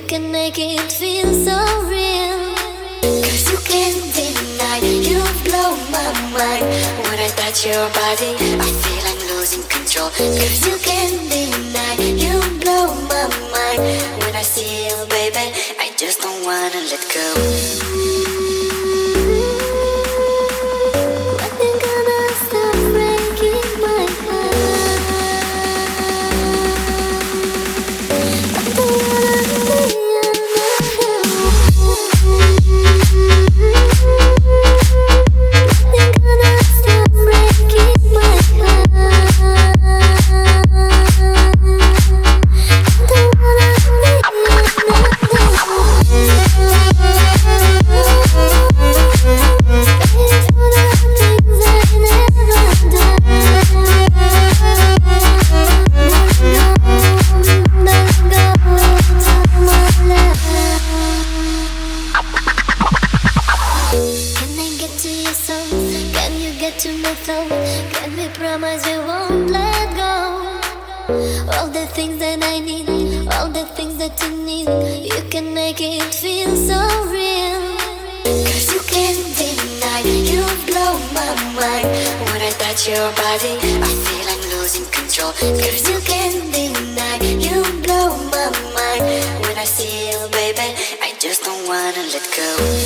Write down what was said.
can make it feel so real. 'Cause you can't deny, you blow my mind. When I touch your body, I feel I'm losing control. 'Cause you can't deny, you blow my mind. When I see you, baby, I just don't wanna let go. Can we promise we won't let go? All the things that I need, all the things that you need, you can make it feel so real. 'Cause you can't deny, you blow my mind. When I touch your body, I feel I'm losing control. 'Cause you can't deny, you blow my mind. When I see you, baby, I just don't wanna let go.